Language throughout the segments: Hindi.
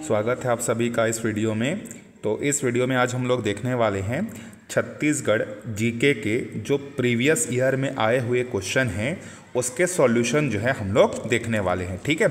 स्वागत है आप सभी का इस वीडियो में। तो इस वीडियो में आज हम लोग देखने वाले हैं छत्तीसगढ़ जीके के जो प्रीवियस ईयर में आए हुए क्वेश्चन हैं उसके सॉल्यूशन जो है हम लोग देखने वाले हैं। ठीक है,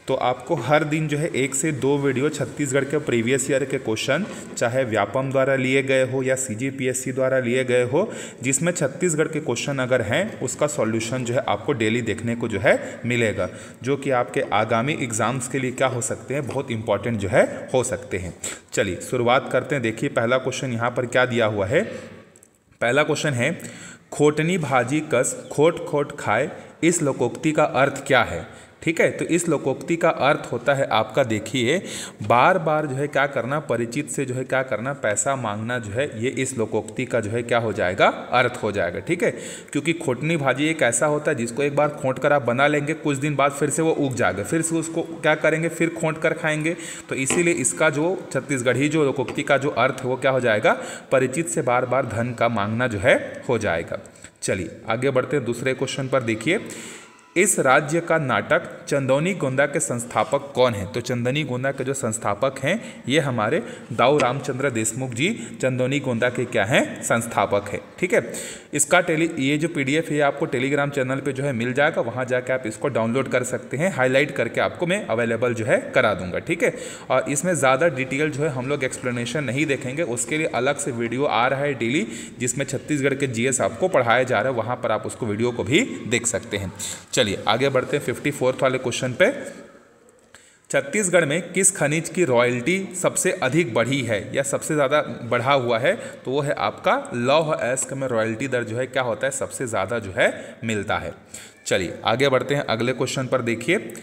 तो आपको हर दिन जो है 1 से 2 वीडियो छत्तीसगढ़ के प्रीवियस ईयर के क्वेश्चन, चाहे व्यापम द्वारा लिए गए हो या CGPSC द्वारा लिए गए हो, जिसमें छत्तीसगढ़ के क्वेश्चन अगर हैं उसका सॉल्यूशन जो है आपको डेली देखने को जो है मिलेगा, जो कि आपके आगामी एग्जाम्स के लिए क्या हो सकते हैं, बहुत इंपॉर्टेंट जो है हो सकते हैं। चलिए शुरुआत करते हैं। देखिए पहला क्वेश्चन यहाँ पर क्या दिया हुआ है। पहला क्वेश्चन है, खोटनी भाजी कस खोट खोट खाए, इस लोकोक्ति का अर्थ क्या है। ठीक है, तो इस लोकोक्ति का अर्थ होता है आपका, देखिए बार बार जो है क्या करना, परिचित से जो है क्या करना, पैसा मांगना जो है, ये इस लोकोक्ति का जो है क्या हो जाएगा, अर्थ हो जाएगा। ठीक है, क्योंकि खोटनी भाजी एक ऐसा होता है जिसको एक बार खोट कर आप बना लेंगे, कुछ दिन बाद फिर से वो उग जाएगा, फिर से उसको क्या करेंगे, फिर खोट कर खाएंगे। तो इसीलिए इसका जो छत्तीसगढ़ी जो लोकोक्ति का जो अर्थ है वो क्या हो जाएगा, परिचित से बार बार धन का मांगना जो है हो जाएगा। चलिए आगे बढ़ते हैं दूसरे क्वेश्चन पर। देखिए इस राज्य का नाटक चंदौनी गोंदा के संस्थापक कौन है। तो चंदौनी गोंदा के जो संस्थापक हैं ये हमारे दाऊ रामचंद्र देशमुख जी चंदौनी गोंदा के क्या हैं, संस्थापक है। ठीक है, इसका ये जो PDF है आपको टेलीग्राम चैनल पे जो है मिल जाएगा, वहाँ जाके आप इसको डाउनलोड कर सकते हैं, हाईलाइट करके आपको मैं अवेलेबल जो है करा दूंगा। ठीक है, और इसमें ज़्यादा डिटेल जो है हम लोग एक्सप्लेनेशन नहीं देखेंगे, उसके लिए अलग से वीडियो आ रहा है डेली, जिसमें छत्तीसगढ़ के GS आपको पढ़ाया जा रहा है, वहाँ पर आप उसको वीडियो को भी देख सकते हैं। चलिए आगे बढ़ते हैं 54 वाले क्वेश्चन पे। छत्तीसगढ़ में किस खनिज की रॉयल्टी सबसे अधिक बढ़ी है या सबसे ज़्यादा बढ़ा हुआ है, तो वो है आपका लौह अयस्क में रॉयल्टी दर जो है क्या होता है, सबसे ज़्यादा जो है मिलता है। चलिए आगे बढ़ते हैं अगले क्वेश्चन पर। देखिए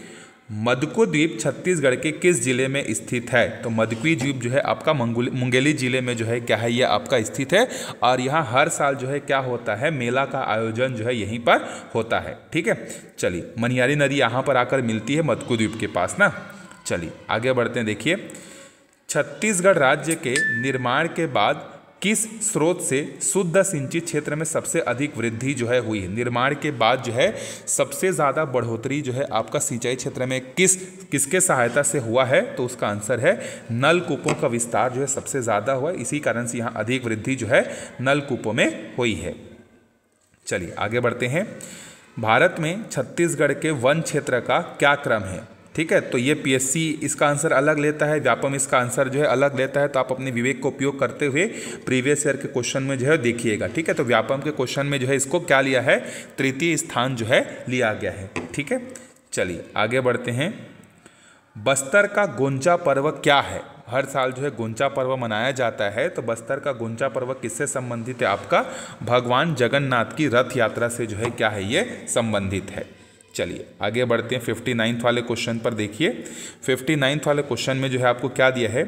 मदकू द्वीप छत्तीसगढ़ के किस जिले में स्थित है। तो मदकू द्वीप जो है आपका मुंगेली जिले में जो है क्या है, ये आपका स्थित है, और यहाँ हर साल जो है क्या होता है, मेला का आयोजन जो है यहीं पर होता है। ठीक है, चलिए मनियारी नदी यहाँ पर आकर मिलती है मदकू द्वीप के पास ना। चलिए आगे बढ़ते हैं। देखिए छत्तीसगढ़ राज्य के निर्माण के बाद किस स्रोत से शुद्ध सिंचित क्षेत्र में सबसे अधिक वृद्धि जो है हुई है। निर्माण के बाद जो है सबसे ज़्यादा बढ़ोतरी जो है आपका सिंचाई क्षेत्र में किसके सहायता से हुआ है, तो उसका आंसर है नलकूपों का विस्तार जो है सबसे ज़्यादा हुआ है, इसी कारण से यहाँ अधिक वृद्धि जो है नलकूपों में हुई है। चलिए आगे बढ़ते हैं। भारत में छत्तीसगढ़ के वन क्षेत्र का क्या क्रम है। ठीक है, तो ये PSC इसका आंसर अलग लेता है, व्यापम इसका आंसर जो है अलग लेता है, तो आप अपने विवेक को उपयोग करते हुए प्रीवियस ईयर के क्वेश्चन में जो है देखिएगा। ठीक है, तो व्यापम के क्वेश्चन में जो है इसको क्या लिया है, तृतीय स्थान जो है लिया गया है। ठीक है, चलिए आगे बढ़ते हैं। बस्तर का गोंचा पर्व क्या है। हर साल जो है गोंचा पर्व मनाया जाता है, तो बस्तर का गोंचा पर्व किससे संबंधित है, आपका भगवान जगन्नाथ की रथ यात्रा से जो है क्या है, ये संबंधित है। चलिए आगे बढ़ते हैं 59 वाले क्वेश्चन पर। देखिए 59 वाले क्वेश्चन में जो है आपको क्या दिया है,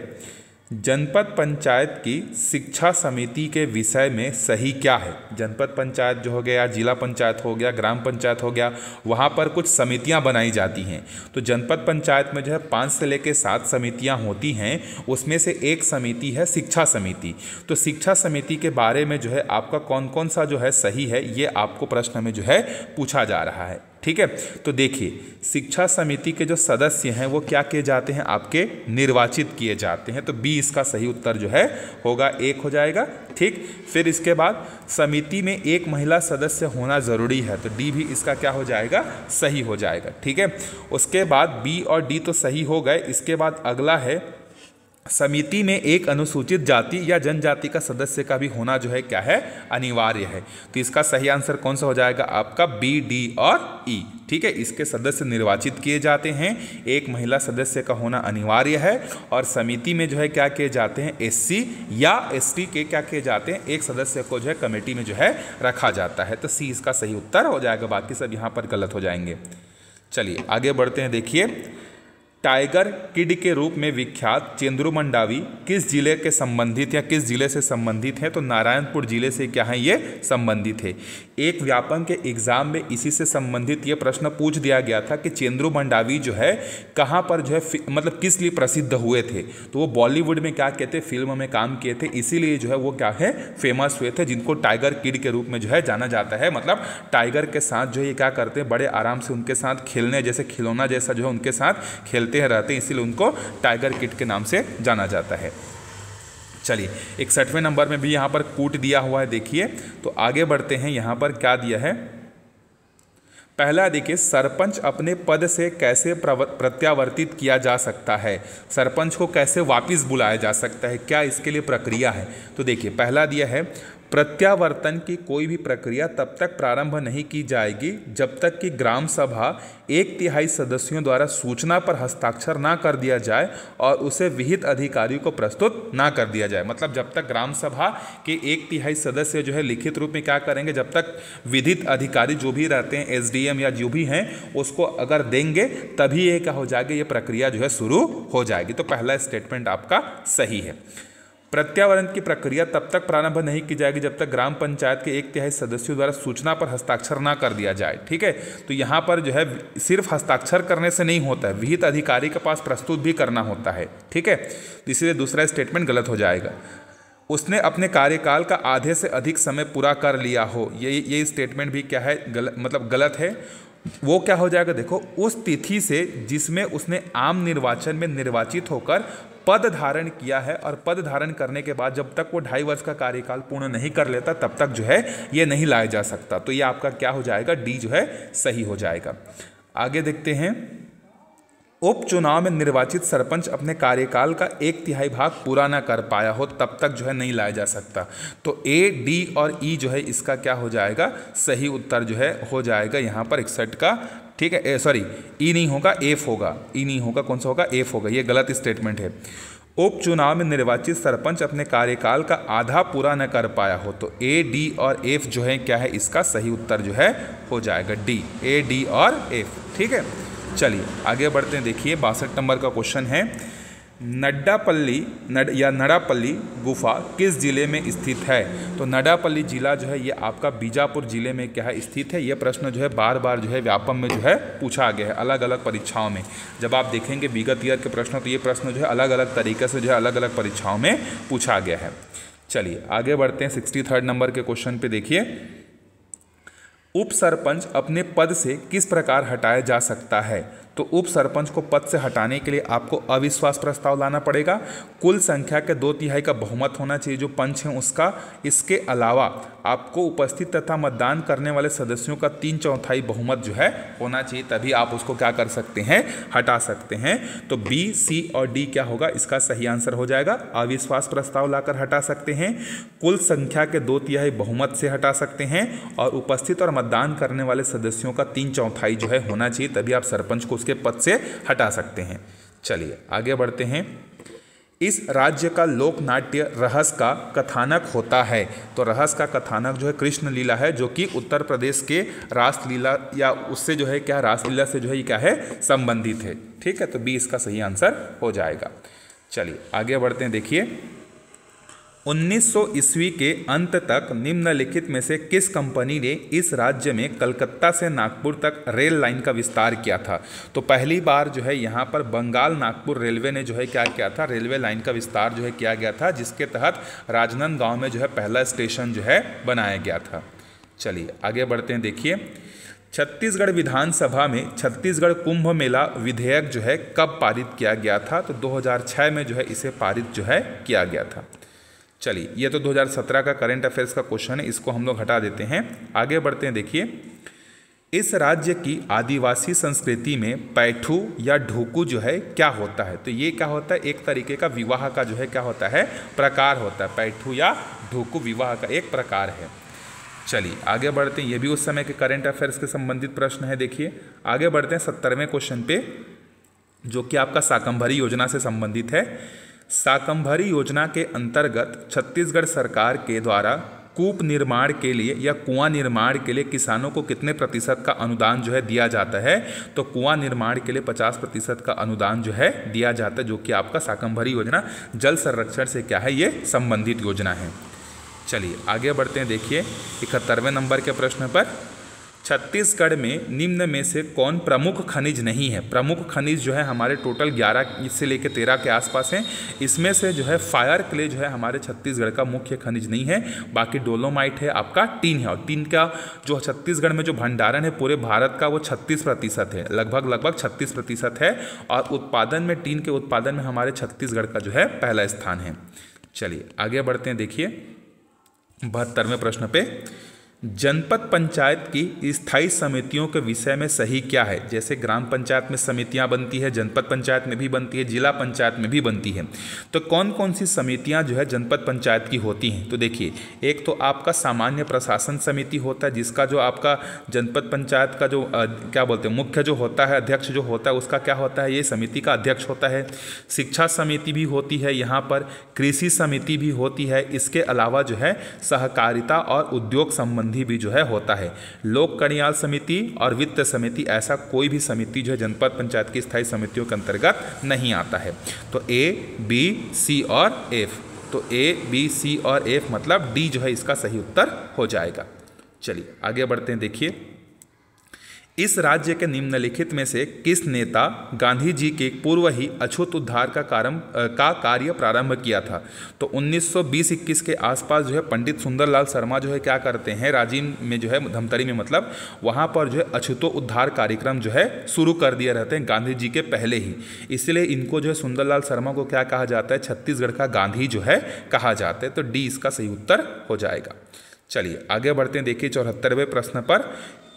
जनपद पंचायत की शिक्षा समिति के विषय में सही क्या है। जनपद पंचायत जो हो गया, जिला पंचायत हो गया, ग्राम पंचायत हो गया, वहाँ पर कुछ समितियाँ बनाई जाती हैं। तो जनपद पंचायत में जो है 5 से लेकर 7 समितियाँ होती हैं, उसमें से एक समिति है शिक्षा समिति। तो शिक्षा समिति के बारे में जो है आपका कौन कौन सा जो है सही है, ये आपको प्रश्न में जो है पूछा जा रहा है। ठीक है, तो देखिए शिक्षा समिति के जो सदस्य हैं वो क्या किए जाते हैं, आपके निर्वाचित किए जाते हैं। तो B इसका सही उत्तर जो है होगा, 1 हो जाएगा। ठीक, फिर इसके बाद समिति में एक महिला सदस्य होना ज़रूरी है, तो D भी इसका क्या हो जाएगा, सही हो जाएगा। ठीक है, उसके बाद B और D तो सही हो गए। इसके बाद अगला है समिति में एक अनुसूचित जाति या जनजाति का सदस्य का भी होना जो है क्या है, अनिवार्य है। तो इसका सही आंसर कौन सा हो जाएगा, आपका B, D और E। ठीक है, इसके सदस्य निर्वाचित किए जाते हैं, एक महिला सदस्य का होना अनिवार्य है, और समिति में जो है क्या किए जाते हैं, SC या ST के क्या किए जाते हैं, एक सदस्य को जो है कमेटी में जो है रखा जाता है। तो C इसका सही उत्तर हो जाएगा, बाकी सब यहाँ पर गलत हो जाएंगे। चलिए आगे बढ़ते हैं। देखिए टाइगर किड के रूप में विख्यात चेंद्रू मंडावी किस जिले के संबंधित या किस जिले से संबंधित है। तो नारायणपुर जिले से क्या है, ये संबंधित है। एक व्यापम के एग्जाम में इसी से संबंधित ये प्रश्न पूछ दिया गया था कि चेंद्रू मंडावी जो है कहाँ पर जो है मतलब किस लिए प्रसिद्ध हुए थे। तो वो बॉलीवुड में क्या कहते, फिल्म में काम किए थे, इसीलिए जो है वो क्या है, फेमस हुए थे, जिनको टाइगर किड के रूप में जो है जाना जाता है। मतलब टाइगर के साथ जो है ये क्या करते हैं, बड़े आराम से उनके साथ खेलने जैसे खिलौना जैसा जो है उनके साथ खेलते खेलते हैं रहते हैं, इसीलिए उनको टाइगर किड के नाम से जाना जाता है। चलिए 61वें नंबर में भी यहाँ पर कूट दिया हुआ है, देखिए। तो आगे बढ़ते हैं, यहाँ पर क्या दिया है। पहला देखिए, सरपंच अपने पद से कैसे प्रत्यावर्तित किया जा सकता है, सरपंच को कैसे वापस बुलाया जा सकता है, क्या इसके लिए प्रक्रिया है। तो देखिए पहला दिया है, प्रत्यावर्तन की कोई भी प्रक्रिया तब तक प्रारंभ नहीं की जाएगी जब तक कि ग्राम सभा 1/3 सदस्यों द्वारा सूचना पर हस्ताक्षर ना कर दिया जाए और उसे विहित अधिकारियों को प्रस्तुत ना कर दिया जाए। मतलब जब तक ग्राम सभा के 1/3 सदस्य जो है लिखित रूप में क्या करेंगे, जब तक विधित अधिकारी जो भी रहते हैं, SDM या जो भी हैं, उसको अगर देंगे तभी ये क्या हो जाएगा, ये प्रक्रिया जो है शुरू हो जाएगी। तो पहला स्टेटमेंट आपका सही है। प्रत्यावर्तन की प्रक्रिया तब तक प्रारंभ नहीं की जाएगी जब तक ग्राम पंचायत के 1/3 सदस्यों द्वारा सूचना पर हस्ताक्षर ना कर दिया जाए। ठीक है, तो यहाँ पर जो है सिर्फ हस्ताक्षर करने से नहीं होता है, विहित अधिकारी के पास प्रस्तुत भी करना होता है। ठीक है, तो इसलिए दूसरा स्टेटमेंट गलत हो जाएगा। उसने अपने कार्यकाल का आधे से अधिक समय पूरा कर लिया हो, ये स्टेटमेंट भी क्या है, मतलब गलत है। वो क्या हो जाएगा, देखो, उस तिथि से जिसमें उसने आम निर्वाचन में निर्वाचित होकर पद धारण किया है, और पद धारण करने के बाद जब तक वो 2.5 वर्ष का कार्यकाल पूर्ण नहीं कर लेता तब तक जो है ये नहीं लाया जा सकता। तो ये आपका क्या हो जाएगा, डी जो है सही हो जाएगा। आगे देखते हैं, उपचुनाव में निर्वाचित सरपंच अपने कार्यकाल का 1/3 भाग पूरा ना कर पाया हो तब तक जो है नहीं लाया जा सकता। तो A, D और E जो है इसका क्या हो जाएगा, सही उत्तर जो है हो जाएगा यहाँ पर 61 का। ठीक है, सॉरी E नहीं होगा, F होगा, E नहीं होगा, कौन सा होगा, F होगा, ये गलत स्टेटमेंट है। उपचुनाव में निर्वाचित सरपंच अपने कार्यकाल का आधा पूरा न कर पाया हो, तो A, D और F जो है क्या है, इसका सही उत्तर जो है हो जाएगा D, A, D और F। ठीक है, चलिए आगे बढ़ते हैं। देखिए 62 नंबर का क्वेश्चन है, नडापल्ली गुफा किस जिले में स्थित है। तो नडापल्ली जिला जो है ये आपका बीजापुर जिले में क्या है, स्थित है। ये प्रश्न जो है बार बार जो है व्यापम में जो है पूछा गया है, अलग अलग परीक्षाओं में। जब आप देखेंगे विगत ईयर के प्रश्न, तो ये प्रश्न जो है अलग अलग तरीके से जो है अलग अलग परीक्षाओं में पूछा गया है। चलिए आगे बढ़ते हैं 63 नंबर के क्वेश्चन पे। देखिए, उप सरपंच अपने पद से किस प्रकार हटाया जा सकता है। तो उप सरपंच को पद से हटाने के लिए आपको अविश्वास प्रस्ताव लाना पड़ेगा, कुल संख्या के 2/3 का बहुमत होना चाहिए जो पंच है उसका। इसके अलावा आपको उपस्थित तथा मतदान करने वाले सदस्यों का 3/4 बहुमत जो है होना चाहिए, तभी आप उसको क्या कर सकते हैं, हटा सकते हैं। तो B, C और D क्या होगा, इसका सही आंसर हो जाएगा। अविश्वास प्रस्ताव लाकर हटा सकते हैं, कुल संख्या के 2/3 बहुमत से हटा सकते हैं, और उपस्थित और मतदान करने वाले सदस्यों का 3/4 जो है होना चाहिए, तभी आप सरपंच को उसके पद से हटा सकते हैं। चलिए आगे बढ़ते हैं। इस राज्य का लोक नाट्य रहस का कथानक होता है। तो रहस का कथानक जो है कृष्ण लीला है, जो कि उत्तर प्रदेश के रासलीला या उससे जो है क्या, रासलीला से जो है क्या है, संबंधित है। ठीक है, तो B इसका सही आंसर हो जाएगा। चलिए आगे बढ़ते हैं। देखिए, 1900 ईस्वी के अंत तक निम्नलिखित में से किस कंपनी ने इस राज्य में कलकत्ता से नागपुर तक रेल लाइन का विस्तार किया था। तो पहली बार जो है यहाँ पर बंगाल नागपुर रेलवे ने जो है क्या किया था, रेलवे लाइन का विस्तार जो है किया गया था, जिसके तहत राजनांदगांव में जो है पहला स्टेशन जो है बनाया गया था। चलिए आगे बढ़ते हैं। देखिए, छत्तीसगढ़ विधानसभा में छत्तीसगढ़ कुंभ मेला विधेयक जो है कब पारित किया गया था। तो 2006 में जो है इसे पारित जो है किया गया था। चलिए, ये तो 2017 का करंट अफेयर्स का क्वेश्चन है, इसको हम लोग हटा देते हैं। आगे बढ़ते हैं। देखिए, इस राज्य की आदिवासी संस्कृति में पैठू या ढोकू जो है क्या होता है। तो ये क्या होता है, एक तरीके का विवाह का जो है क्या होता है, प्रकार होता है। पैठू या ढोकू विवाह का एक प्रकार है। चलिए आगे बढ़ते हैं। ये भी उस समय के करंट अफेयर्स के संबंधित प्रश्न है। देखिए आगे बढ़ते हैं 70वें क्वेश्चन पे, जो कि आपका शाकंभरी योजना से संबंधित है। शाकंभरी योजना के अंतर्गत छत्तीसगढ़ सरकार के द्वारा कूप निर्माण के लिए या कुआं निर्माण के लिए किसानों को कितने प्रतिशत का अनुदान जो है दिया जाता है। तो कुआं निर्माण के लिए 50% का अनुदान जो है दिया जाता है, जो कि आपका शाकंभरी योजना जल संरक्षण से क्या है, ये संबंधित योजना है। चलिए आगे बढ़ते हैं। देखिए 71वें नंबर के प्रश्न पर, छत्तीसगढ़ में निम्न में से कौन प्रमुख खनिज नहीं है। प्रमुख खनिज जो है हमारे टोटल 11 से लेकर 13 के आसपास हैं। इसमें से जो है फायर क्ले जो है हमारे छत्तीसगढ़ का मुख्य खनिज नहीं है। बाकी डोलोमाइट है, आपका टीन है, और टीन का जो छत्तीसगढ़ में जो भंडारण है पूरे भारत का वो 36% है, लगभग 36% है। और उत्पादन में, टीन के उत्पादन में हमारे छत्तीसगढ़ का जो है पहला स्थान है। चलिए आगे बढ़ते हैं। देखिए 72वें प्रश्न पे, जनपद पंचायत की स्थायी समितियों के विषय में सही क्या है। जैसे ग्राम पंचायत में समितियां बनती है, जनपद पंचायत में भी बनती है, जिला पंचायत में भी बनती है। तो कौन कौन सी समितियां जो है जनपद पंचायत की होती हैं। तो देखिए, एक तो आपका सामान्य प्रशासन समिति होता है, जिसका जो आपका जनपद पंचायत का जो क्या बोलते हैं मुख्य जो होता है, अध्यक्ष जो होता है, उसका क्या होता है, ये समिति का अध्यक्ष होता है। शिक्षा समिति भी होती है यहाँ पर, कृषि समिति भी होती है। इसके अलावा जो है सहकारिता और उद्योग संबंधी भी जो है होता है। लोक कल्याण समिति और वित्त समिति, ऐसा कोई भी समिति जो है जनपद पंचायत की स्थायी समितियों के अंतर्गत नहीं आता है। तो ए, बी, सी और एफ, तो ए, बी, सी और एफ मतलब डी जो है इसका सही उत्तर हो जाएगा। चलिए आगे बढ़ते हैं। देखिए, इस राज्य के निम्नलिखित में से किस नेता गांधी जी के पूर्व ही अछूत उद्धार का कार्य प्रारंभ किया था। तो 1920-21 के आसपास जो है पंडित सुंदरलाल शर्मा जो है क्या करते हैं, राजिम में जो है धमतरी में, मतलब वहाँ पर जो है अछूतो उद्धार कार्यक्रम जो है शुरू कर दिए रहते हैं गांधी जी के पहले ही। इसलिए इनको जो है सुंदरलाल शर्मा को क्या कहा जाता है, छत्तीसगढ़ का गांधी जो है कहा जाता है। तो डी इसका सही उत्तर हो जाएगा। चलिए आगे बढ़ते हैं। देखिए 74वें प्रश्न पर,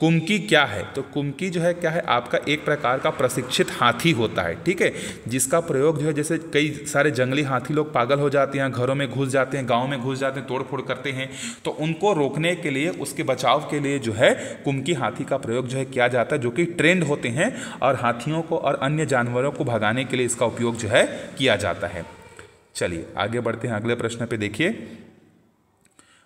कुमकी क्या है। तो कुमकी जो है क्या है, आपका एक प्रकार का प्रशिक्षित हाथी होता है, ठीक है, जिसका प्रयोग जो है, जैसे कई सारे जंगली हाथी लोग पागल हो जाते हैं, घरों में घुस जाते हैं, गांव में घुस जाते हैं, तोड़फोड़ करते हैं, तो उनको रोकने के लिए, उसके बचाव के लिए जो है कुमकी हाथी का प्रयोग जो है किया जाता है, जो कि ट्रेंड होते हैं और हाथियों को और अन्य जानवरों को भगाने के लिए इसका उपयोग जो है किया जाता है। चलिए आगे बढ़ते हैं अगले प्रश्न पे। देखिए,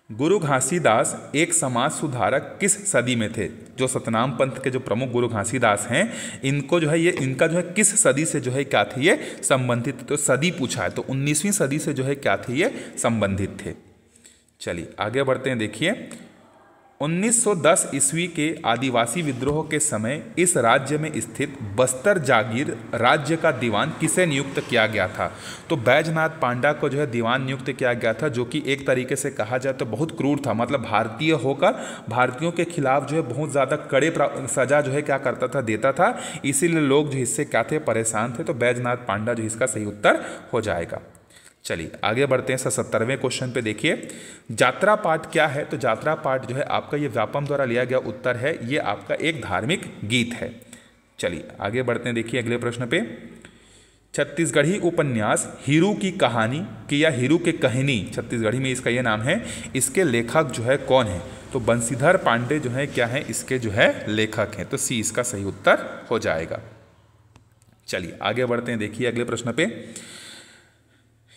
गुरु घासीदास एक समाज सुधारक किस सदी में थे। जो सतनाम पंथ के जो प्रमुख गुरु घासीदास हैं, इनको जो है ये, इनका जो है किस सदी से जो है क्या थे ये संबंधित। तो सदी पूछा है, तो 19वीं सदी से जो है क्या थे ये संबंधित थे। चलिए आगे बढ़ते हैं। देखिए, 1910 ईस्वी के आदिवासी विद्रोह के समय इस राज्य में स्थित बस्तर जागीर राज्य का दीवान किसे नियुक्त किया गया था। तो बैजनाथ पांडा को जो है दीवान नियुक्त किया गया था, जो कि एक तरीके से कहा जाए तो बहुत क्रूर था, मतलब भारतीय होकर भारतीयों के खिलाफ जो है बहुत ज़्यादा कड़े सजा जो है क्या करता था, देता था। इसीलिए लोग जो इससे क्या थे, परेशान थे। तो बैजनाथ पांडा जो इसका सही उत्तर हो जाएगा। चलिए आगे बढ़ते हैं 77वें क्वेश्चन पे। देखिए, जात्रा पाठ क्या है। तो जात्रा पाठ जो है आपका ये व्यापम द्वारा लिया गया उत्तर है, ये आपका एक धार्मिक गीत है। चलिए आगे बढ़ते हैं। देखिए अगले प्रश्न पे, छत्तीसगढ़ी उपन्यास हीरू की कहानी की या हीरू के कहनी, छत्तीसगढ़ी में इसका ये नाम है, इसके लेखक जो है कौन है। तो बंशीधर पांडे जो है क्या है, इसके जो है लेखक हैं। तो सी इसका सही उत्तर हो जाएगा। चलिए आगे बढ़ते हैं। देखिए अगले प्रश्न पे,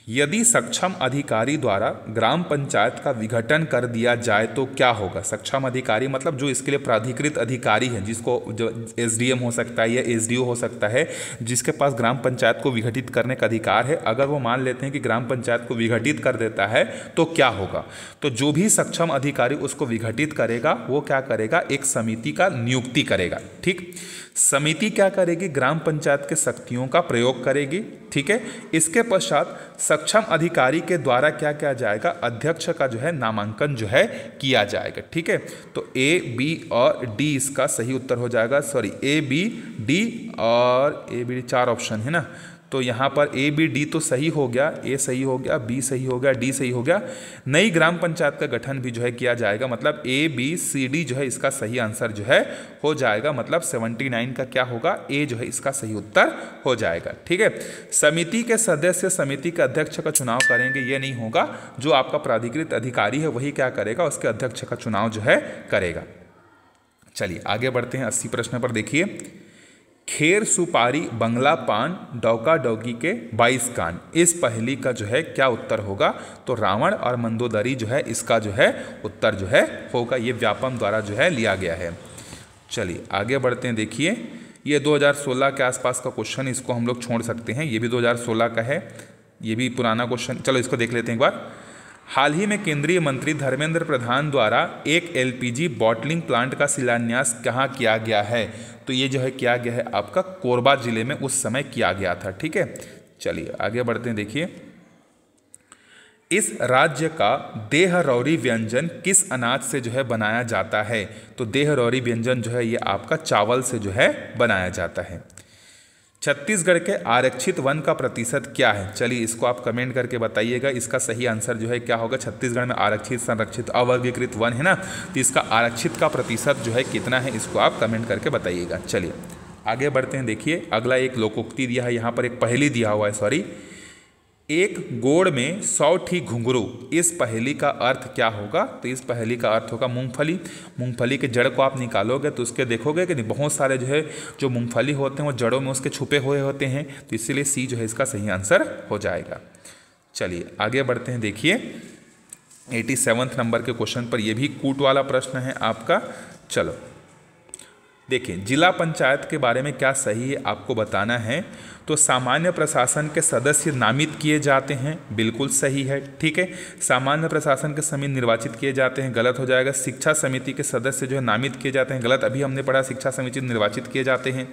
यदि सक्षम अधिकारी द्वारा ग्राम पंचायत का विघटन कर दिया जाए तो क्या होगा। सक्षम अधिकारी मतलब जो इसके लिए प्राधिकृत अधिकारी है, जिसको जो एसडीएम हो सकता है या एसडीओ हो सकता है, जिसके पास ग्राम पंचायत को विघटित करने का अधिकार है। अगर वो मान लेते हैं कि ग्राम पंचायत को विघटित कर देता है तो क्या होगा। तो जो भी सक्षम अधिकारी उसको विघटित करेगा, वो क्या करेगा, एक समिति का नियुक्ति करेगा। ठीक, समिति क्या करेगी, ग्राम पंचायत के शक्तियों का प्रयोग करेगी। ठीक है, इसके पश्चात सक्षम अधिकारी के द्वारा क्या किया जाएगा, अध्यक्ष का जो है नामांकन जो है किया जाएगा। ठीक है, तो ए, बी और डी इसका सही उत्तर हो जाएगा। सॉरी, ए, बी, डी और ए, बी, डी 4 ऑप्शन है ना, तो यहाँ पर ए, बी, डी तो सही हो गया, ए सही हो गया, बी सही हो गया, डी सही हो गया। नई ग्राम पंचायत का गठन भी जो है किया जाएगा, मतलब ए, बी, सी, डी जो है इसका सही आंसर जो है हो जाएगा। मतलब 79 का क्या होगा, ए जो है इसका सही उत्तर हो जाएगा। ठीक है, समिति के सदस्य समिति के अध्यक्ष का चुनाव करेंगे, ये नहीं होगा। जो आपका प्राधिकृत अधिकारी है वही क्या करेगा, उसके अध्यक्ष का चुनाव जो है करेगा। चलिए आगे बढ़ते हैं 80 प्रश्न पर। देखिए, खेर सुपारी बंगला पान डौका डौकी के 22 कान, इस पहेली का जो है क्या उत्तर होगा। तो रावण और मंदोदरी जो है इसका जो है उत्तर जो है होगा। ये व्यापम द्वारा जो है लिया गया है। चलिए आगे बढ़ते हैं। देखिए, ये 2016 के आसपास का क्वेश्चन, इसको हम लोग छोड़ सकते हैं, ये भी 2016 का है, ये भी पुराना क्वेश्चन। चलो इसको देख लेते हैं एक बार। हाल ही में केंद्रीय मंत्री धर्मेंद्र प्रधान द्वारा एक एलपीजी बॉटलिंग प्लांट का शिलान्यास कहाँ किया गया है? तो ये जो है किया गया है आपका कोरबा जिले में उस समय किया गया था। ठीक है, चलिए आगे बढ़ते हैं। देखिए, इस राज्य का देहरौरी व्यंजन किस अनाज से जो है बनाया जाता है? तो देहरौरी व्यंजन जो है ये आपका चावल से जो है बनाया जाता है। छत्तीसगढ़ के आरक्षित वन का प्रतिशत क्या है? चलिए इसको आप कमेंट करके बताइएगा। इसका सही आंसर जो है क्या होगा? छत्तीसगढ़ में आरक्षित, संरक्षित, अवर्गीकृत वन है ना, तो इसका आरक्षित का प्रतिशत जो है कितना है, इसको आप कमेंट करके बताइएगा। चलिए आगे बढ़ते हैं। देखिए, अगला एक लोकोक्ति दिया है, यहाँ पर एक पहेली दिया हुआ है, सॉरी। एक गोड़ में 100 ठी घुंघरू, इस पहेली का अर्थ क्या होगा? तो इस पहेली का अर्थ होगा मूंगफली। मूंगफली के जड़ को आप निकालोगे तो उसके देखोगे कि बहुत सारे जो है जो मूंगफली होते हैं वो जड़ों में उसके छुपे हुए होते हैं, तो इसीलिए सी जो है इसका सही आंसर हो जाएगा। चलिए आगे बढ़ते हैं। देखिए 87वें नंबर के क्वेश्चन पर, यह भी कूट वाला प्रश्न है आपका। चलो देखिए, जिला पंचायत के बारे में क्या सही है आपको बताना है। तो सामान्य प्रशासन के सदस्य नामित किए जाते हैं, बिल्कुल सही है। ठीक है, सामान्य प्रशासन के समिति निर्वाचित किए जाते हैं, गलत हो जाएगा। शिक्षा समिति के सदस्य जो है नामित किए जाते हैं, गलत। अभी हमने पढ़ा शिक्षा समिति निर्वाचित किए जाते हैं।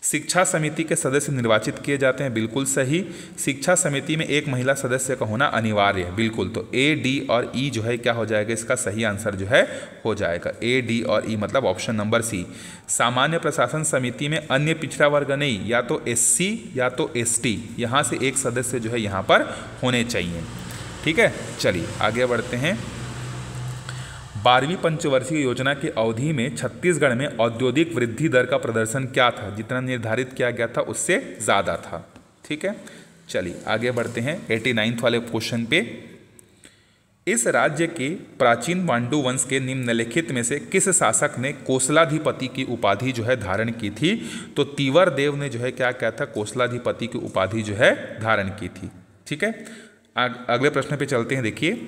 शिक्षा समिति के सदस्य निर्वाचित किए जाते हैं, बिल्कुल सही। शिक्षा समिति में एक महिला सदस्य का होना अनिवार्य है, बिल्कुल। तो ए, डी और ई जो है क्या हो जाएगा? इसका सही आंसर जो है हो जाएगा ए, डी और ई, मतलब ऑप्शन नंबर सी। सामान्य प्रशासन समिति में अन्य पिछड़ा वर्ग नहीं, या तो एससी या तो एसटी, यहाँ से एक सदस्य जो है यहाँ पर होने चाहिए। ठीक है, चलिए आगे बढ़ते हैं। 12वीं पंचवर्षीय योजना की अवधि में छत्तीसगढ़ में औद्योगिक वृद्धि दर का प्रदर्शन क्या था? जितना निर्धारित किया गया था उससे ज़्यादा था। ठीक है, चलिए आगे बढ़ते हैं 89वें वाले क्वेश्चन पे। इस राज्य के प्राचीन पांडु वंश के निम्नलिखित में से किस शासक ने कोसलाधिपति की उपाधि जो है धारण की थी? तो तीवर देव ने जो है क्या किया था? कोसलाधिपति की उपाधि जो है धारण की थी। ठीक है, अगले प्रश्न पे चलते हैं। देखिए,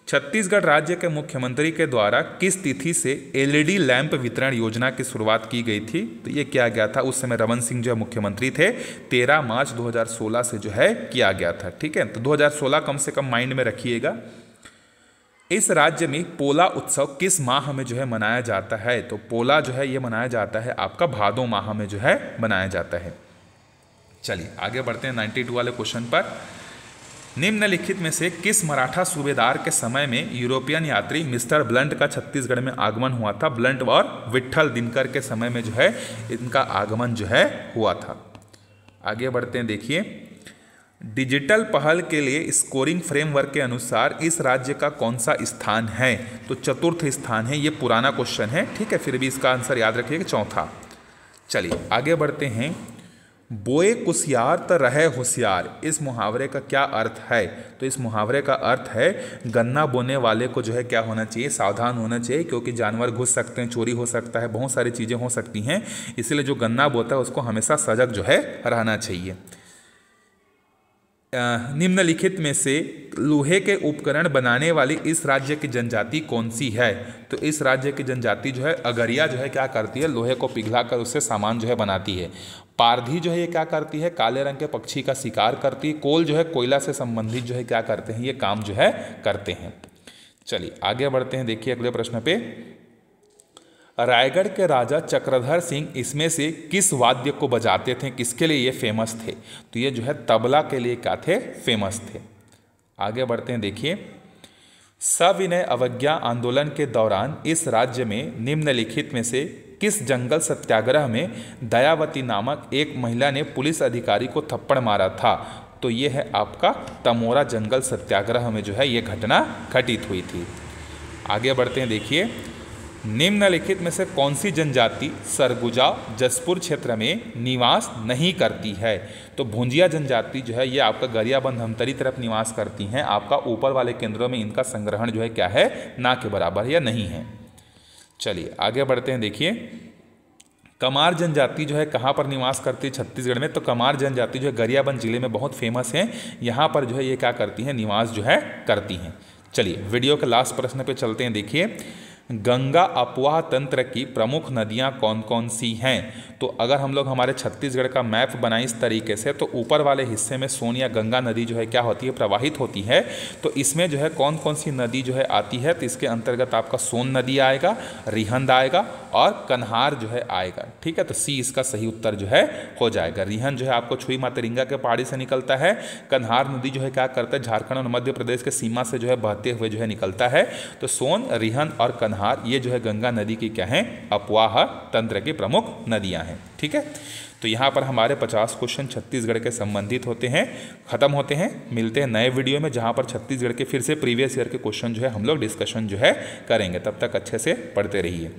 छत्तीसगढ़ राज्य के मुख्यमंत्री के द्वारा किस तिथि से एलईडी लैंप वितरण योजना की शुरुआत की गई थी? तो ये किया गया था, उस समय रमन सिंह जो है मुख्यमंत्री थे, 13 मार्च 2016 से जो है किया गया था। ठीक है, तो 2016 कम से कम माइंड में रखिएगा। इस राज्य में पोला उत्सव किस माह में जो है मनाया जाता है? तो पोला जो है ये मनाया जाता है आपका भादो माह में जो है मनाया जाता है। चलिए आगे बढ़ते हैं 92 वाले क्वेश्चन पर। निम्नलिखित में से किस मराठा सूबेदार के समय में यूरोपियन यात्री मिस्टर ब्लंट का छत्तीसगढ़ में आगमन हुआ था? ब्लंट और विट्ठल दिनकर के समय में जो है इनका आगमन जो है हुआ था। आगे बढ़ते हैं। देखिए, डिजिटल पहल के लिए स्कोरिंग फ्रेमवर्क के अनुसार इस राज्य का कौन सा स्थान है? तो चतुर्थ स्थान है। ये पुराना क्वेश्चन है, ठीक है, फिर भी इसका आंसर याद रखिएगा, चौथा। चलिए आगे बढ़ते हैं। बोए कुसियार त रहे होशियार, इस मुहावरे का क्या अर्थ है? तो इस मुहावरे का अर्थ है गन्ना बोने वाले को जो है क्या होना चाहिए? सावधान होना चाहिए, क्योंकि जानवर घुस सकते हैं, चोरी हो सकता है, बहुत सारी चीज़ें हो सकती हैं, इसलिए जो गन्ना बोता है उसको हमेशा सजग जो है रहना चाहिए। निम्नलिखित में से लोहे के उपकरण बनाने वाली इस राज्य की जनजाति कौन सी है? तो इस राज्य की जनजाति जो है अगरिया जो है क्या करती है? लोहे को पिघलाकर उससे सामान जो है बनाती है। पारधी जो है ये क्या करती है? काले रंग के पक्षी का शिकार करती है। कोल जो है कोयला से संबंधित जो है क्या करते हैं? ये काम जो है करते हैं। चलिए आगे बढ़ते हैं। देखिए अगले प्रश्न पे, रायगढ़ के राजा चक्रधर सिंह इसमें से किस वाद्य को बजाते थे? किसके लिए ये फेमस थे? तो ये जो है तबला के लिए क्या थे? फेमस थे। आगे बढ़ते हैं। देखिए, सविनय अवज्ञा आंदोलन के दौरान इस राज्य में निम्नलिखित में से किस जंगल सत्याग्रह में दयावती नामक एक महिला ने पुलिस अधिकारी को थप्पड़ मारा था? तो ये है आपका तमोरा जंगल सत्याग्रह में जो है ये घटना घटित हुई थी। आगे बढ़ते हैं। देखिए, निम्नलिखित में से कौन सी जनजाति सरगुजा जसपुर क्षेत्र में निवास नहीं करती है? तो भुंजिया जनजाति जो है ये आपका गरियाबंद धमतरी तरफ निवास करती हैं। आपका ऊपर वाले केंद्रों में इनका संग्रहण जो है क्या है? ना के बराबर या नहीं है। चलिए आगे बढ़ते हैं। देखिए, कमार जनजाति जो है कहाँ पर निवास करती है छत्तीसगढ़ में? तो कमार जनजाति जो है गरियाबंद जिले में बहुत फेमस है। यहाँ पर जो है ये क्या करती हैं? निवास जो है करती हैं। चलिए वीडियो के लास्ट प्रश्न पे चलते हैं। देखिए, गंगा अपवाह तंत्र की प्रमुख नदियां कौन कौन सी हैं। तो अगर हम लोग हमारे छत्तीसगढ़ का मैप बनाएं इस तरीके से, तो ऊपर वाले हिस्से में सोन या गंगा नदी जो है क्या होती है, प्रवाहित होती है। तो इसमें जो है कौन कौन सी नदी जो है आती है, तो इसके अंतर्गत आपका सोन नदी आएगा, रिहंद आएगा और कन्हार जो है आएगा। ठीक है, तो सी इसका सही उत्तर जो है हो जाएगा। रिहंद जो है आपको छुई मातरिंगा के पहाड़ी से निकलता है। कन्हार नदी जो है क्या करता है, झारखंड और मध्य प्रदेश के सीमा से जो है बहते हुए जो है निकलता है। तो सोन, रिहंद और कन्हार ये जो है गंगा नदी की क्या है, अपवाह तंत्र की प्रमुख नदियां हैं। ठीक है, तो यहाँ पर हमारे 50 क्वेश्चन छत्तीसगढ़ के संबंधित होते हैं, खत्म होते हैं। मिलते हैं नए वीडियो में जहाँ पर छत्तीसगढ़ के फिर से प्रीवियस ईयर के क्वेश्चन जो है हम लोग डिस्कशन जो है करेंगे। तब तक अच्छे से पढ़ते रहिए।